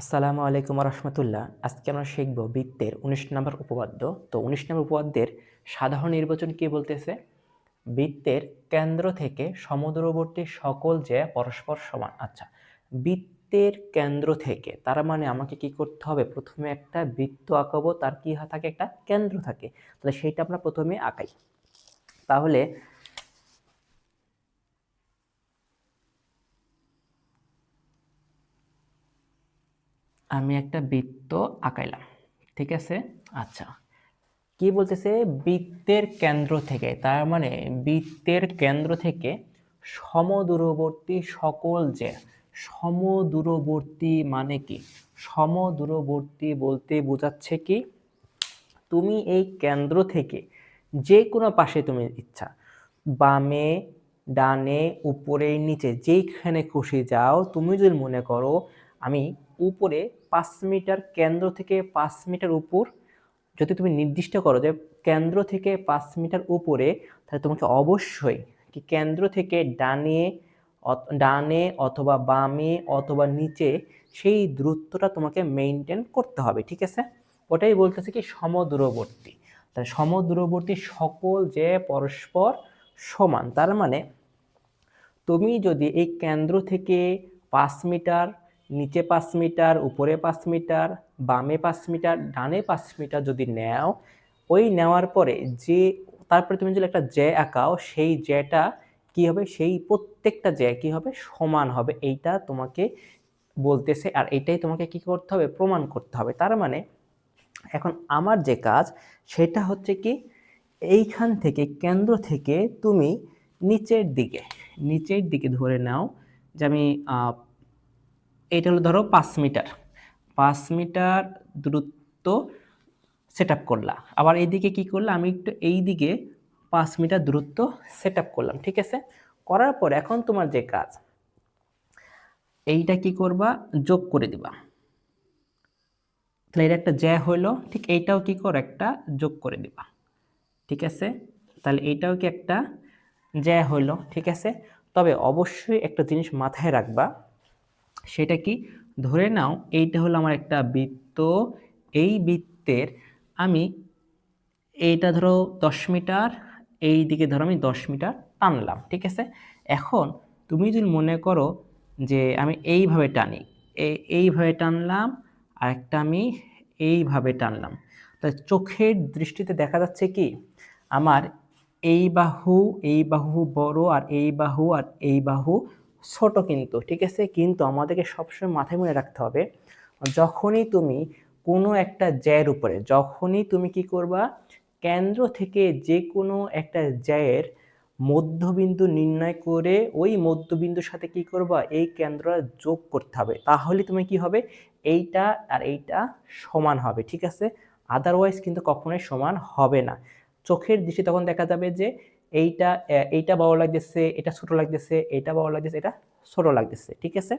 আসসালামু আলাইকুম রহমতুল্লাহ। আজকে আমরা শিখব বৃত্তের ১৯ নম্বর উপপাদ্য। তো ১৯ নম্বর উপপাদ্যের সাধারণ নির্বাচন কি বলতেছে? বৃত্তের কেন্দ্র থেকে সমদূরবর্তী সকল জ্যা পরস্পর সমান। আচ্ছা, বৃত্তের কেন্দ্র থেকে তার মানে আমাকে কি করতে হবে? প্রথমে একটা বৃত্ত আঁকাবো, তার কি থাকে? একটা কেন্দ্র থাকে। তাহলে সেইটা আমরা প্রথমে আঁকাই। তাহলে আমি একটা বৃত্ত আঁকাইলাম, ঠিক আছে? আচ্ছা, কি বলতেছে? বৃত্তের কেন্দ্র থেকে, তার মানে বৃত্তের কেন্দ্র থেকে সমদূরবর্তী সকল যে, সমদূরবর্তী মানে কি? সমদূরবর্তী বলতে বোঝাচ্ছে কি, তুমি এই কেন্দ্র থেকে যে কোনো পাশে তুমি ইচ্ছা, বামে, ডানে, উপরে, নিচে, যেইখানে খুশি যাও। তুমি যদি মনে করো আমি উপরে 5 মিটার, কেন্দ্র থেকে 5 মিটার উপর, যদি তুমি নির্দিষ্ট করো যে কেন্দ্র থেকে 5 মিটার উপরে, তাহলে তোমাকে অবশ্যই কি কেন্দ্র থেকে ডানে অথবা বামে অথবা নিচে সেই দূরত্বটা তোমাকে মেইনটেইন করতে হবে, ঠিক আছে? ওটাই বলতেছে কি সমদূরবর্তী। তাহলে সমদূরবর্তী সকল যে পরস্পর সমান, তার মানে তুমি যদি এই কেন্দ্র থেকে 5 মিটার, নিচে 5 মিটার, উপরে 5 মিটার, বামে 5 মিটার, ডানে 5 মিটার যদি নেও, ওই নেওয়ার পরে যে, তারপরে তুমি যদি একটা জ্যা আঁকাও, সেই জ্যাটা কি হবে? সেই প্রত্যেকটা জ্যা কি হবে? সমান হবে। এইটা তোমাকে বলতেছে, আর এইটাই তোমাকে কি করতে হবে? প্রমাণ করতে হবে। তার মানে এখন আমার যে কাজ, সেটা হচ্ছে কি, এইখান থেকে কেন্দ্র থেকে তুমি নিচের দিকে, নিচের দিকে ধরে নাও যে আমি এইটা হলো ধরো 5 মিটার, 5 মিটার দূরত্ব সেট আপ করলাম। আবার এইদিকে কি করলাম? আমি একটু এইদিকে 5 মিটার দূরত্ব সেট আপ করলাম, ঠিক আছে? করার পর এখন তোমার যে কাজ, এইটা কি করবা? যোগ করে দিবা। তাহলে এটা একটা জ্যা হইলো, ঠিক এইটাও কি করো? একটা যোগ করে দিবা, ঠিক আছে? তাহলে এইটাও কি একটা জ্যা হইলো, ঠিক আছে? তবে অবশ্যই একটা জিনিস মাথায় রাখবা, সেটা কি? ধরে নাও এইটা হলো আমার একটা বৃত্ত, এই বৃত্তের আমি এইটা ধরো 10 মিটার, এই দিকে ধরো আমি 10 মিটার টানলাম, ঠিক আছে? এখন তুমি যদি মনে করো যে আমি এইভাবে টানি, এইভাবে টানলাম, আর একটা আমি এইভাবে টানলাম, তাই চোখের দৃষ্টিতে দেখা যাচ্ছে কি আমার এই বাহু বড়, আর এই বাহু আর এই বাহু ছোট, কিন্তু ঠিক আছে? কিন্তু আমাদেরকে সবসময় মাথায় মনে রাখতে হবে, যখনই তুমি কোনো একটা জ্যায়ের উপরে, যখনই তুমি কি করবা? কেন্দ্র থেকে যে কোনো একটা জ্যায়ের মধ্যবিন্দু নির্ণয় করে ওই মধ্যবিন্দুর সাথে কি করবা? এই কেন্দ্রটা যোগ করতে হবে। তাহলে তুমি কি হবে? এইটা আর এইটা সমান হবে, ঠিক আছে? আদারওয়াইজ কিন্তু কখনোই সমান হবে না। চোখের দৃষ্টি তখন দেখা যাবে যে এইটা বড় লাগতেছে, এটা ছোট লাগতেছে, এটা বড় লাগতেছে, এটা ছোট লাগতেছে, ঠিক আছে?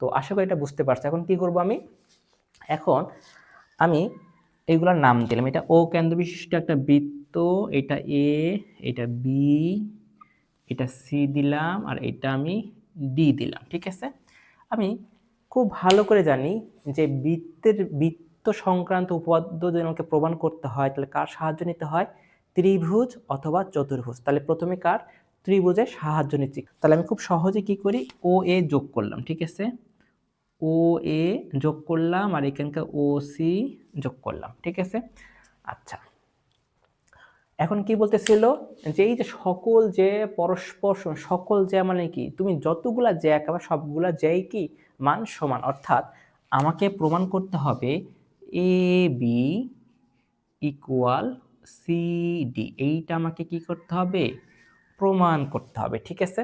তো আশা করি এটা বুঝতে পারছো। এখন কি করব আমি? এখন আমি এইগুলার নাম দিলাম। এটা ও কেন্দ্র বিশিষ্ট একটা বৃত্ত, এটা এ, এটা বি, এটা সি দিলাম, আর এটা আমি ডি দিলাম, ঠিক আছে? আমি খুব ভালো করে জানি যে বৃত্ত সংক্রান্ত উপপাদ্য যদি আমাকে প্রমাণ করতে হয়, তাহলে কার সাহায্য নিতে হয়? ত্রিভুজ অথবা চতুর্ভুজ। তাহলে প্রথমে কার? ত্রিভুজের সাহায্য নিচ্ছি। তাহলে আমি খুব সহজে কি করি? ও এ যোগ করলাম, ঠিক আছে? ও এ যোগ করলাম, আর এখানকার ও সি যোগ করলাম, ঠিক আছে? আচ্ছা, এখন কি বলতেছিল যে এই যে সকল যে পরস্পর সকল জ্যা মানে কি, তুমি যতগুলা জ্যা আঁকাবা সবগুলা জ্যাই কি মান সমান, অর্থাৎ আমাকে প্রমাণ করতে হবে এ বি ইকুয়াল সি ডি, এইটা আমাকে কি করতে হবে? প্রমাণ করতে হবে, ঠিক আছে?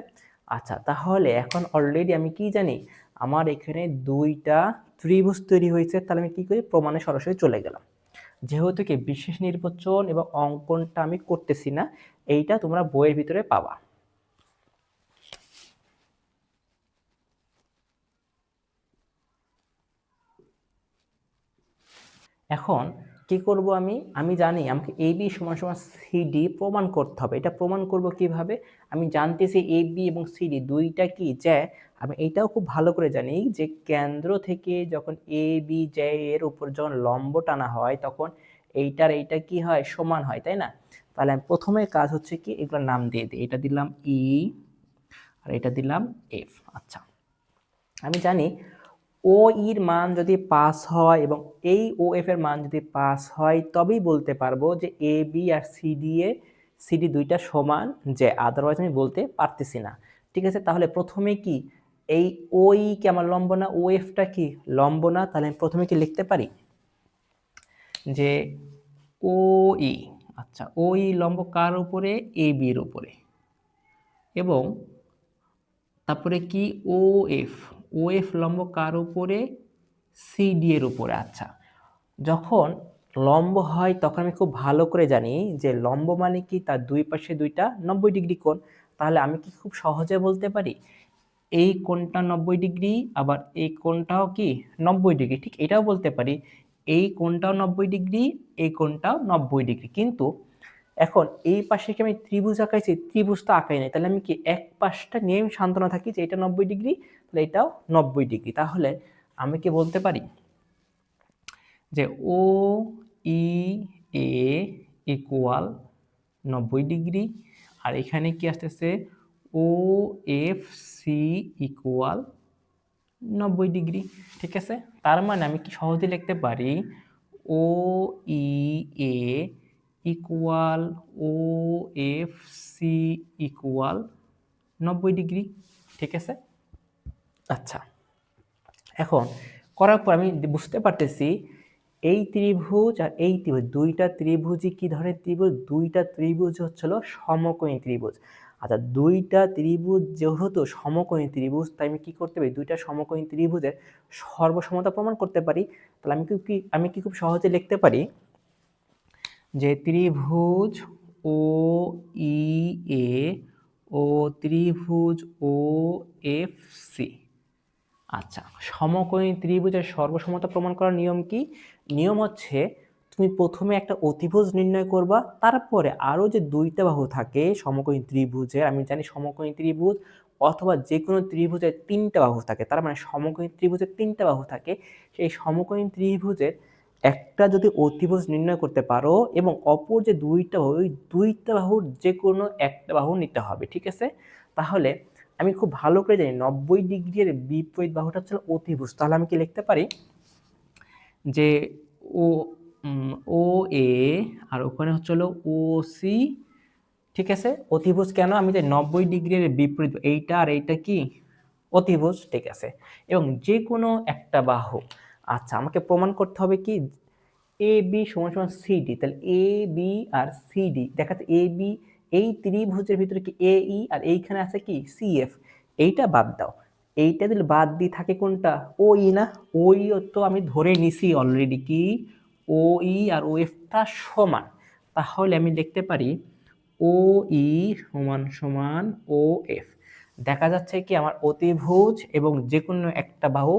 আচ্ছা, তাহলে এখন অলরেডি আমি কি জানি, আমার এখানে দুইটা ত্রিভুজ তৈরি হয়েছে। তাহলে আমি কি করি? প্রমাণে সরাসরি চলে গেলাম। যেহেতু কি বিশেষ নির্বাচন এবং অঙ্কনটা আমি করতেছি না, এইটা তোমরা বইয়ের ভিতরে পাবা। এখন কি করব আমি জানি আমাকে AB সমান সমান CD প্রমাণ করতে হবে। এটা প্রমাণ করব কিভাবে? আমি জানতেছি AB এবং CD দুইটা কি জ্যা। আমি এটাও খুব ভালো করে জানি যে কেন্দ্র থেকে যখন AB জ্যা এর উপর যখন লম্ব টানা হয় তখন এইটা কি হয়? সমান হয়, তাই না? তাহলে আমি প্রথমে কাজ হচ্ছে কি এগুলোর নাম দিয়ে দিই। এটা দিলাম E আর এটা দিলাম F। আচ্ছা, আমি জানি ও এর মান যদি 5 হয় এবং এই ও এফ এর মান যদি 5 হয় তবেই বলতে পারবো যে এ বি আর সিডি দুইটা সমান, যে আদারওয়াইজ আমি বলতে পারতেছি না। ঠিক আছে, তাহলে প্রথমে কি এই ও ই কি আমার লম্ব না, ও এফটা কি লম্ব না? তাহলে আমি প্রথমে কি লিখতে পারি যে ও ই, আচ্ছা ও ই লম্ব কার উপরে? এ বি এর উপরে। এবং তারপরে কি ও এফ, ও এফ লম্ব কার উপরে? সিডি এর উপরে। আচ্ছা, যখন লম্ব হয় তখন আমি খুব ভালো করে জানি যে লম্ব মানে কি তার দুই পাশে দুইটা 90 ডিগ্রি কোণ। তাহলে আমি কি খুব সহজে বলতে পারি এই কোণটা 90 ডিগ্রি, আবার এই কোণটাও কি 90 ডিগ্রি। ঠিক এটাও বলতে পারি এই কোণটাও 90 ডিগ্রি, এই কোণটাও 90 ডিগ্রি। কিন্তু এখন এই পাশে কি আমি ত্রিভুজ আঁকাইছি? ত্রিভুজ তো আঁকাই নাই। তাহলে আমি কি এক পাশটা নিয়ে সান্ত্বনা থাকি যে এটা 90 ডিগ্রি, তাহলে এটাও 90 ডিগ্রি। তাহলে আমি কি বলতে পারি যে ও ই এ ইকুয়াল 90 ডিগ্রি, আর এখানে কি আসতেছে ও এফ সি ইকুয়াল 90 ডিগ্রি। ঠিক আছে, তার মানে আমি কি সহজে লিখতে পারি ও ই এ ইকুয়াল ও এফ সি ইকুয়াল 90 ডিগ্রি। ঠিক আছে, আচ্ছা এখন করার পর আমি বুঝতে পারতেছি এই ত্রিভুজ আর এই ত্রিভুজ দুইটা ত্রিভুজই কি ধরনের ত্রিভুজ? দুইটা ত্রিভুজ হচ্ছিল সমকোণী ত্রিভুজ। আচ্ছা, দুইটা ত্রিভুজ যেহেতু সমকোণী ত্রিভুজ, তাই আমি কি করতে পারি? দুইটা সমকোণী ত্রিভুজের সর্বসমতা প্রমাণ করতে পারি। তাহলে আমি কি খুব সহজে লিখতে পারি যে ত্রিভুজ ও ই এ ও ত্রিভুজ ও এফ সি। আচ্ছা, সমকোণী ত্রিভুজের সর্বসমতা প্রমাণ করার নিয়ম কি? নিয়ম হচ্ছে তুমি প্রথমে একটা অতিভুজ নির্ণয় করবা, তারপরে আরো যে দুইটা বাহু থাকে সমকোণী ত্রিভুজের, আমি জানি সমকোণী ত্রিভুজ অথবা যে কোনো ত্রিভুজের তিনটা বাহু থাকে, তার মানে সমকোণী ত্রিভুজের তিনটা বাহু থাকে। সেই সমকোণী ত্রিভুজের একটা যদি অতিভুজ নির্ণয় করতে পারো এবং অপর যে দুইটা বাহু, ওই দুইটা বাহুর যে কোনো একটা বাহু নিতে হবে। ঠিক আছে, তাহলে আমি খুব ভালো করে জানি 90 ডিগ্রির বিপরীত বাহুটা হচ্ছে অতিভুজ। তাহলে আমি কি লিখতে পারি যে ও ও এ আর ওখানে হচ্ছে হলো ও সি। ঠিক আছে, অতিভুজ কেন? আমি যে 90 ডিগ্রির বিপরীত এইটা আর এইটা কি অতিভুজ। ঠিক আছে, এবং যে কোনো একটা বাহু। আচ্ছা, আমাকে প্রমাণ করতে হবে কি এ বি সমান সমান সিডি। তাহলে এ বি আর সিডি দেখাচ্ছে এ বি, এই ত্রিভুজের ভিতরে কি এ ই আর এইখানে আছে কি সি এফ। এইটা বাদ দাও, এইটা দিলে বাদ দিয়ে থাকে কোনটা? ও ই না? ও ই তো আমি ধরে নিছি অলরেডি কি ও ই আর ও এফটা সমান। তাহলে আমি লিখতে পারি ও ই সমান সমান ও এফ। দেখা যাচ্ছে কি আমার অতিভুজ এবং যে কোনো একটা বাহু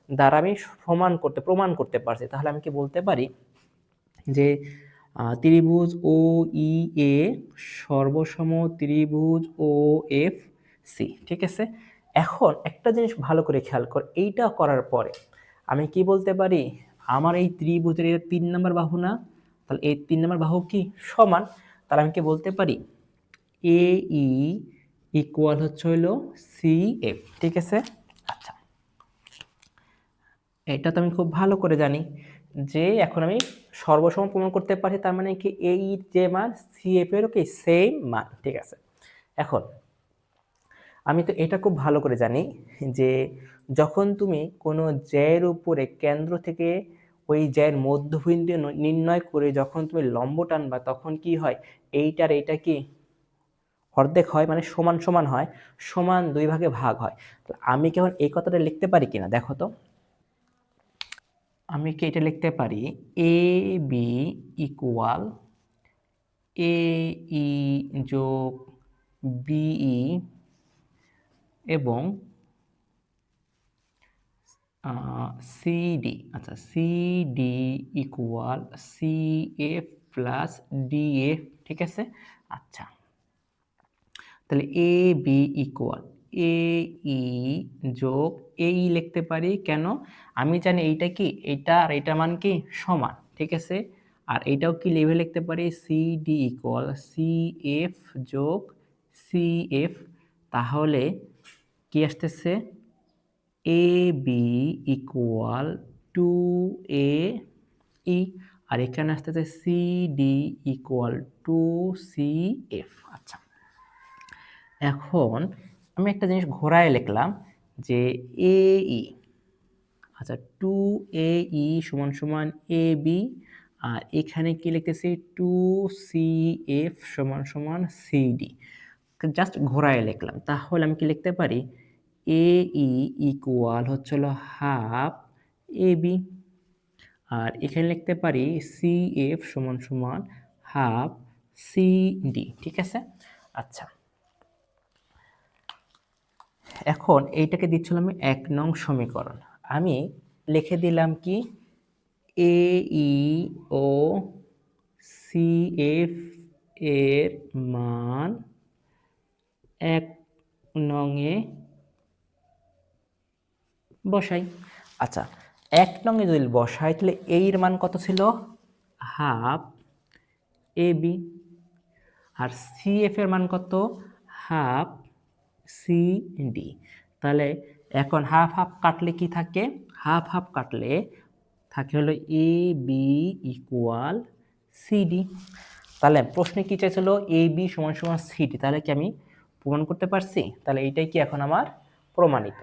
দ্বারা আমি প্রমাণ করতে পারছি। তাহলে আমি কি বলতে পারি যে ত্রিভুজ ও ই এ সর্বসম ত্রিভুজ ও এফ সি। ঠিক আছে, এখন একটা জিনিস ভালো করে খেয়াল কর, এইটা করার পরে আমি কি বলতে পারি আমার এই ত্রিভুজের 3 নম্বর বাহু না? তাহলে এই 3 নম্বর বাহু কি সমান? তাহলে আমি কি বলতে পারি এ ই ইকুয়াল হচ্ছে হলো সি এফ। ঠিক আছে, আচ্ছা এটা তো আমি খুব ভালো করে জানি যে এখন আমি সর্বসম প্রমাণ করতে পারি, তার মানে কি এ এর যে মান সিএফ এরও কি সেম মান। ঠিক আছে, এখন আমি তো এটা খুব ভালো করে জানি যে যখন তুমি কোনো জ্যায়ের উপরে কেন্দ্র থেকে ওই জ্যায়ের মধ্যবিন্দু নির্ণয় করে যখন তুমি লম্ব টানবা তখন কি হয়? এইটার এইটা কি অর্ধেক হয়, মানে সমান সমান হয়, সমান দুই ভাগে ভাগ হয়। তো আমি কেমন এই কথাটা লিখতে পারি কিনা দেখো তো। আমি কি এটা লিখতে পারি এ বি ইকুয়াল এ ই যোগ বিই এবং সিডি, আচ্ছা CD equal CF plus DF, ঠিক আছে। আচ্ছা, তাহলে এ বি ইকুয়াল এ ই যোগ এ ই লিখতে পারি কেন? আমি জানি এইটা কি, এইটা আর এইটার মান কি সমান, ঠিক আছে। আর এইটাও কি লিখে লিখতে পারি C D equal C F যোগ সি এফ। তাহলে কি আসতেছে A B equal to A E, আর এখানে আসতেছে C D equal to C F. আচ্ছা, এখন আমি একটা জিনিস ঘোরায় লিখলাম যে এ ই, আচ্ছা টু এ ই সমান সমান এ বি, আর এখানে কি লিখতেছি টু সি এফ সমান সমান সি ডি, জাস্ট ঘোরায় লিখলাম। তাহলে আমি কি লিখতে পারি এ ই ইকুয়াল হচ্ছে হলো হাফ এ বি, আর এখানে লিখতে পারি সি এফ সমান সমান হাফ সি ডি, ঠিক আছে। আচ্ছা, এখন এইটাকে দিচ্ছিলাম আমি 1 নং সমীকরণ। আমি লিখে দিলাম কি এ ই ও সি এফ এর মান 1 নং-এ বসাই। আচ্ছা, 1 নং-এ যদি বসাই তাহলে এর মান কত ছিল half A B, R C F এর মান কত হাফ সি ডি। তাহলে এখন হাফ হাফ কাটলে কি থাকে, হাফ হাফ কাটলে থাকে হলো এ বি ইকুয়াল সিডি। তাহলে প্রশ্নে কি চাইছিল এ বি সমান সমান সিডি, তাহলে কি আমি প্রমাণ করতে পারছি? তাহলে এইটাই কি এখন আমার প্রমাণিত।